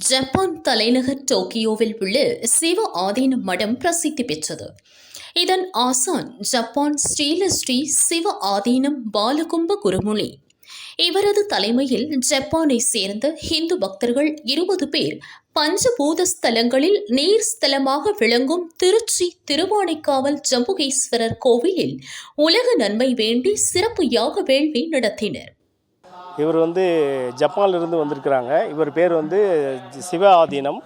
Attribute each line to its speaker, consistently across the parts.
Speaker 1: Japan தலைநகர் டோக்கியோவில் உள்ள சிவ ஆதீன மடம் பிரசித்தி பெற்றது. இதன் ஆசான் ஜப்பான் ஸ்ரீ சிவ ஆதீனம் பாலகும்ப குருமுனி. இவரது தலைமையில் ஜப்பானை சேர்ந்த ஹிந்து பக்தர்கள் 20 பேர் பஞ்சபூத ஸ்தலங்களில் நீர் ஸ்தலமாக விளங்கும் திருச்சி திருவானைக்காவல் ஜம்புகேஸ்வரர் கோவிலில் உலக நன்மை வேண்டி சிறப்பு யாக வேள்வி நடத்தினர்.
Speaker 2: இவர் ஜப்பானிலிருந்து வந்திருக்கிறாங்க. இவர் பேர் சிவ ஆதீனம்,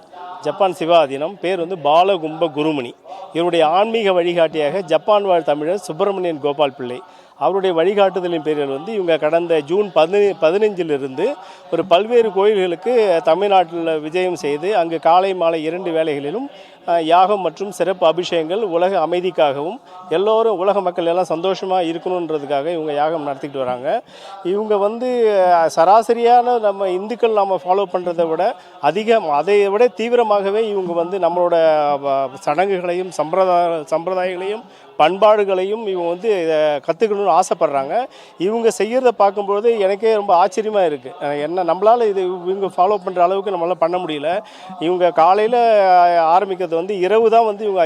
Speaker 2: ஜப்பான் சிவ ஆதீனம். பேர் பாலகும்ப குருமுனி. இவருடைய ஆன்மீக வழிகாட்டியாக ஜப்பான் வாழ் தமிழர் சுப்பிரமணியன் கோபால் பிள்ளை அவருடைய வழிகாட்டுதலின் பேரில் இவங்க கடந்த ஜூன் 15 ஒரு பல்வேறு கோயில்களுக்கு தமிழ்நாட்டில் விஜயம் செய்து அங்கு காலை மாலை 2 வேளைகளிலும் யாகம் மற்றும் சிறப்பு அபிஷேகங்கள் உலக அமைதிக்காகவும் எல்லோரும் உலக மக்கள் எல்லாம் சந்தோஷமாக இருக்கணுன்றதுக்காக இவங்க யாகம் நடத்திக்கிட்டு வராங்க. இவங்க சராசரியான நம்ம இந்துக்கள் நம்ம ஃபாலோ பண்ணுறதை விட அதை விட தீவிரமாகவே இவங்க நம்மளோட சடங்குகளையும் சம்பிரதாயங்களையும் பண்பாடுகளையும் இவங்க கற்றுக்கணும்னு ஆசைப்பட்றாங்க. இவங்க செய்கிறத பார்க்கும்போது எனக்கே ரொம்ப ஆச்சரியமாக இருக்குது. என்ன நம்மளால் இவங்க ஃபாலோ பண்ணுற அளவுக்கு நம்மளால் பண்ண முடியல. இவங்க காலையில் ஆரம்பிக்கிறது இரவு தான் இவங்க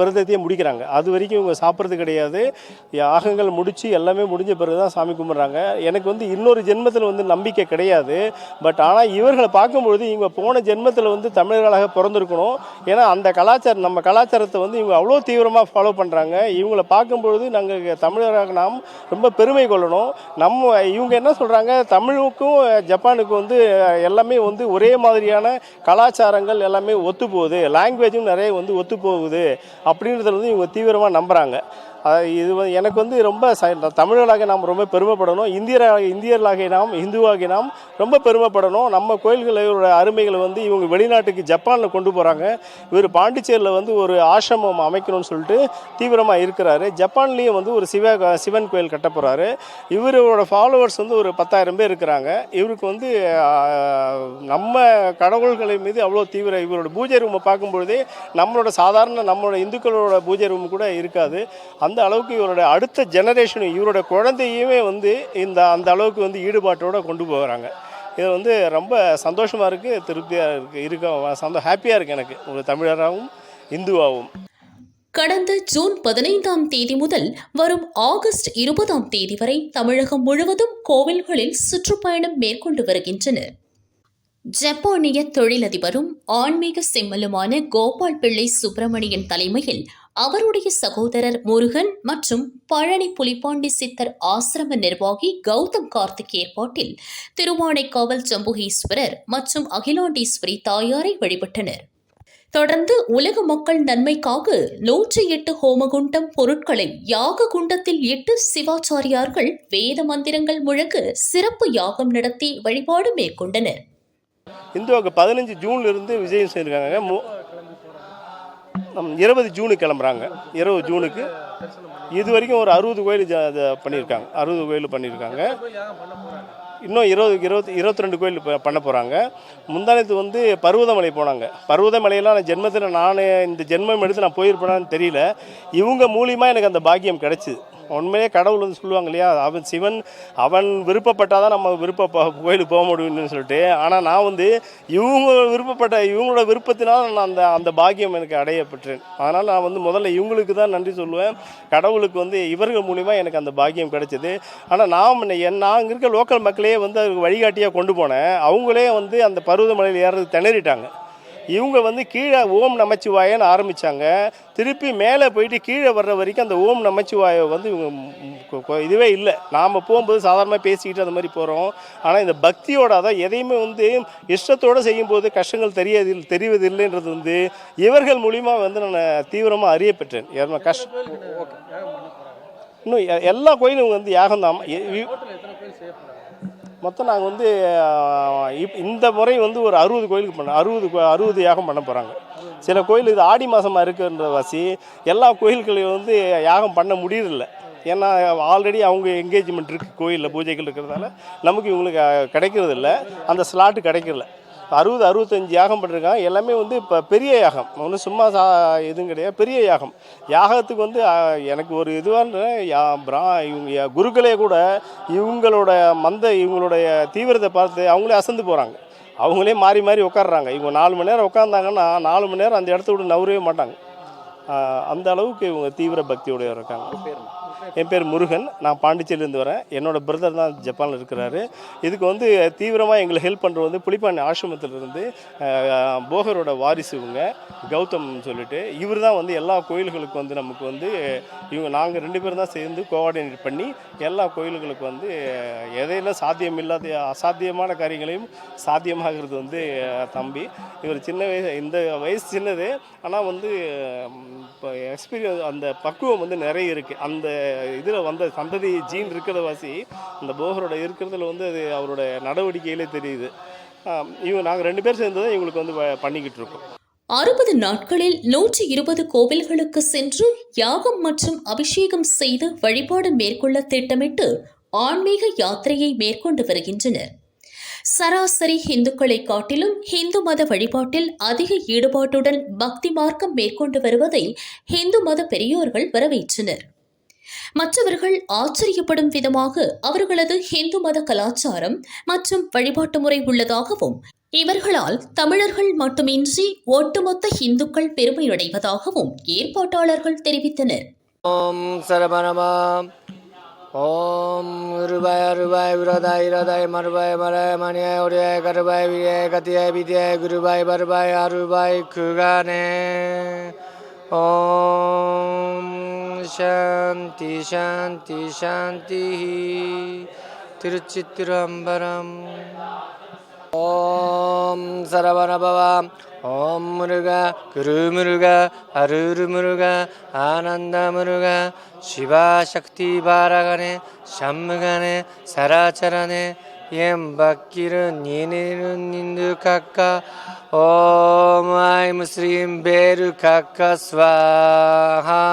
Speaker 2: விரதத்தையே முடிக்கிறாங்க. அது வரைக்கும் இவங்க சாப்பிட்றது கிடையாது. யாகங்கள் முடித்து எல்லாமே முடிஞ்ச பிறகு தான் சாமி கும்பிட்றாங்க. எனக்கு இன்னொரு ஜென்மத்தில் நம்பிக்கை கிடையாது. பட் ஆனால் இவர்களை பார்க்கும்பொழுது இவங்க போன ஜென்மத்தில் தமிழர்களாக பிறந்திருக்கணும். ஏன்னா அந்த கலாச்சாரம் நம்ம கலாச்சாரத்தை இவங்க அவ்வளோ தீவிரமாக ஃபாலோ பண்ணுறாங்க. இவங்களை பார்க்கும்பொழுது நாங்கள் தமிழராக நாம் ரொம்ப பெருமை கொள்ளணும். இவங்க என்ன சொல்கிறாங்க, தமிழுக்கும் ஜப்பானுக்கும் எல்லாமே ஒரே மாதிரியான கலாச்சாரங்கள் எல்லாமே ஒத்து போகுது, லாங்குவேஜும் நிறைய ஒத்து போகுது அப்படின்றத இவங்க தீவிரமாக நம்புகிறாங்க. இது எனக்கு ரொம்ப தமிழர்களாக நாம் ரொம்ப பெருமைப்படணும். இந்தியர்களாக நாம், இந்துவாகி நாம் ரொம்ப பெருமைப்படணும். நம்ம கோயில்களோட அருமைகளை இவங்க வெளிநாட்டுக்கு ஜப்பானில் கொண்டு போகிறாங்க. இவர் பாண்டிச்சேரியில் ஒரு ஆசிரமம் அமைக்கணும்னு சொல்லிட்டு தீவிரமாக இருக்கிறாரு. ஜப்பான்லேயும் ஒரு சிவன் கோயில் கட்ட போகிறாரு. இவரோட ஃபாலோவர்ஸ் ஒரு 10,000 பேர் இருக்கிறாங்க. இவருக்கு நம்ம கடவுள்களை மீது அவ்வளோ தீவிர. இவரோட பூஜை ரூமை பார்க்கும்பொழுதே நம்மளோட இந்துக்களோட பூஜை ரூம் கூட இருக்காது. அந்த அளவுக்கு இவரோட அடுத்த ஜெனரேஷனும் இவரோட குழந்தையுமே அந்த அளவுக்கு ஈடுபாட்டோடு கொண்டு போகிறாங்க. இது ரொம்ப சந்தோஷமாக இருக்குது, திருப்தியாக ஹாப்பியாக இருக்குது எனக்கு ஒரு தமிழராகவும் இந்துவாகவும்.
Speaker 1: கடந்த ஜூன் 15ஆம் தேதி முதல் வரும் ஆகஸ்ட் 20ஆம் தேதி வரை தமிழகம் முழுவதும் கோவில்களில் சுற்றுப்பயணம் மேற்கொண்டு வருகின்றனர். ஜப்பானிய தொழிலதிபரும் ஆன்மீக செம்மலுமான கோபால் பிள்ளை சுப்பிரமணியன் தலைமையில் அவருடைய சகோதரர் முருகன் மற்றும் பழனி புலிப்பாண்டி சித்தர் ஆசிரம நிர்வாகி கௌதம் கார்த்திக் ஏற்பாட்டில் திருவானைக்காவல் ஜம்புகேஸ்வரர் மற்றும் அகிலாண்டீஸ்வரி தாயாரை வழிபட்டனர். தொடர்ந்து உலக மக்கள் நன்மைக்காக 108 ஹோமகுண்டம் பொருட்களை யாக குண்டத்தில் இட்டு சிவாச்சாரியார்கள் வேத மந்திரங்கள் முழங்க சிறப்பு யாகம் நடத்தி வழிபாடு மேற்கொண்டனர்.
Speaker 2: இந்துவுக்கு 15 ஜூன்லேருந்து விஜயம் செய்திருக்காங்க. 20 ஜூனுக்கு கிளம்புறாங்க. 20 ஜூனுக்கு இது வரைக்கும் ஒரு 60 கோயில் பண்ணியிருக்காங்க. 60 கோயில் பண்ணியிருக்காங்க. இன்னும் 22 கோயில் பண்ண போகிறாங்க. முந்தானத்து பருவதமலை போனாங்க. பருவதமலையெல்லாம் ஜென்மத்தில் நான் இந்த ஜென்மம் எடுத்து நான் போயிருப்பேனான்னு தெரியல. இவங்க மூலியமாக எனக்கு அந்த பாக்கியம் கிடச்சிது. உண்மையே கடவுள் சொல்லுவாங்க இல்லையா, அவன் சிவன் அவன் விருப்பப்பட்டால் தான் நம்ம கோயிலுக்கு போக முடியும்னு சொல்லிட்டு. ஆனால் நான் இவங்களோட விருப்பத்தினால் நான் அந்த பாக்கியம் எனக்கு அடையப்பட்டேன். அதனால் நான் முதல்ல இவங்களுக்கு தான் நன்றி சொல்லுவேன். கடவுளுக்கு இவர்கள் மூலிமா எனக்கு அந்த பாக்கியம் கிடைச்சிது. ஆனால் நான் இங்கே இருக்க லோக்கல் மக்களே அதுக்கு வழிகாட்டியாக கொண்டு போனேன். அவங்களே அந்த பருவதமலையில் ஏறது திணறிட்டாங்க. இவங்க கீழே ஓம் நமச்சிவாயன்னு ஆரம்பித்தாங்க. திருப்பி மேலே போயிட்டு கீழே வர்ற வரைக்கும் அந்த ஓம் நமச்சிவாயை இவங்க இதுவே இல்லை. நாம் போகும்போது சாதாரணமாக பேசிக்கிட்டு அந்த மாதிரி போகிறோம். ஆனால் இந்த பக்தியோட தான் எதையுமே இஷ்டத்தோடு செய்யும்போது கஷ்டங்கள் தெரிவதில்லைன்றது இவர்கள் மூலிமா நான் தீவிரமாக அறியப்பெற்றேன். இன்னும் எல்லா கோயிலும் யாகம் தான். மொத்தம் நாங்கள் இந்த முறை ஒரு 60 கோயிலுக்கு 60 யாகம் பண்ண போகிறாங்க. சில கோயில் இது ஆடி மாதமாக இருக்குன்ற வாசி எல்லா கோயில்களையும் யாகம் பண்ண முடியறதில்ல. ஏன்னா ஆல்ரெடி அவங்க என்கேஜ்மெண்ட் இருக்குது, கோயிலில் பூஜைகள் இருக்கிறதால நமக்கு இவங்களுக்கு கிடைக்கிறதில்ல, அந்த ஸ்லாட்டு கிடைக்கிறதில்ல. 60-65 யாகம் பண்ணிருக்காங்க. எல்லாமே இப்போ பெரிய யாகம், ஒன்றும் சும்மா எதுவும் கிடையாது, பெரிய யாகம். யாகத்துக்கு எனக்கு ஒரு இதுவான இவங்க குருக்களே கூட இவங்களுடைய தீவிரத்தை பார்த்து அவங்களே அசந்து போகிறாங்க. அவங்களே மாறி மாறி உட்காடுறாங்க. இவங்க 4 மணி நேரம் உட்காந்தாங்கன்னா 4 மணி நேரம் அந்த இடத்த விட்டு நவரவே மாட்டாங்க. அந்த அளவுக்கு இவங்க தீவிர பக்தியோடு இருக்காங்க. என் பேர் முருகன். நான் பாண்டிச்சேரியிலேருந்து வரேன். என்னோடய பிரதர் தான் ஜப்பானில் இருக்கிறாரு. இதுக்கு வந்து தீவிரமாக எங்களை ஹெல்ப் பண்ணுறது வந்து புலிப்பாணி ஆசிரமத்திலிருந்து போகரோட வாரிசு இவங்க கௌதம் சொல்லிட்டு இவர் தான் வந்து எல்லா கோயில்களுக்கு வந்து நமக்கு வந்து நாங்கள் 2 பேரும் தான் சேர்ந்து கோஆர்டினேட் பண்ணி எல்லா கோயில்களுக்கு வந்து எதையெல்லாம் சாத்தியமில்லாத அசாத்தியமான காரியங்களையும் சாத்தியமாகிறது வந்து தம்பி. இவர் சின்ன வயசு, இந்த வயசு சின்னது, ஆனால் வந்து இப்போ எக்ஸ்பீரியன்ஸ் அந்த பக்குவம் வந்து நிறைய இருக்குது. அந்த இதில் வந்த சந்ததி ஜீன் இருக்கிறத வாசி அந்த போகரோட இருக்கிறதுல வந்து அது அவரோட நடவடிக்கையிலே தெரியுது. நாங்கள் 2 பேர் சேர்ந்து தான் இவங்களுக்கு வந்து பண்ணிக்கிட்டு இருக்கோம்.
Speaker 1: 60 நாட்களில் 120 கோவில்களுக்கு சென்று யாகம் மற்றும் அபிஷேகம் செய்து வழிபாடு மேற்கொள்ள திட்டமிட்டு ஆன்மீக யாத்திரையை மேற்கொண்டு வருகின்றனர். சராசரி இந்துக்களை காட்டிலும் இந்து மத வழிபாட்டில் அதிக ஈடுபாட்டுடன் பக்தி மார்க்கம் மேற்கொண்டு வருவதை இந்து மத பெரியோர்கள் வரவேற்றனர். மற்றவர்கள் ஆச்சரியப்படும் விதமாக அவர்களது இந்து மத கலாச்சாரம் மற்றும் வழிபாட்டு முறை உள்ளதாகவும் இவர்களால் தமிழர்கள் மட்டுமின்றி ஒட்டுமொத்த இந்துக்கள் பெருமையடைவதாகவும் ஏற்பாட்டாளர்கள் தெரிவித்தனர்.
Speaker 3: ஓம் சரவணமா ஓம் ரூபாய் ரூபாய் விரோதாய் விரோதாய் மறுபாய் மராய் மணியாய் ஒடியாய் கருபாய் வியாய் கத்தியாய் விதியாய் குருபாய் பருபாய் அருபாய் குகானே. ஓம் சாந்தி சாந்தி சாந்தி. திருச்சித்திரம்பரம். ஓம் சரவணபவா. ஓம் முருகா குரு முருகா அருரு முருகா ஆனந்த முருகா சிவா சக்தி பாரகனே சண்முகனே சராச்சரனே எம் பக்கிரு நீனிரு நிந்து கக்கா. ஓம் ஐம் ஸ்ரீம் பேரு கக்க ஸ்வாஹாம்.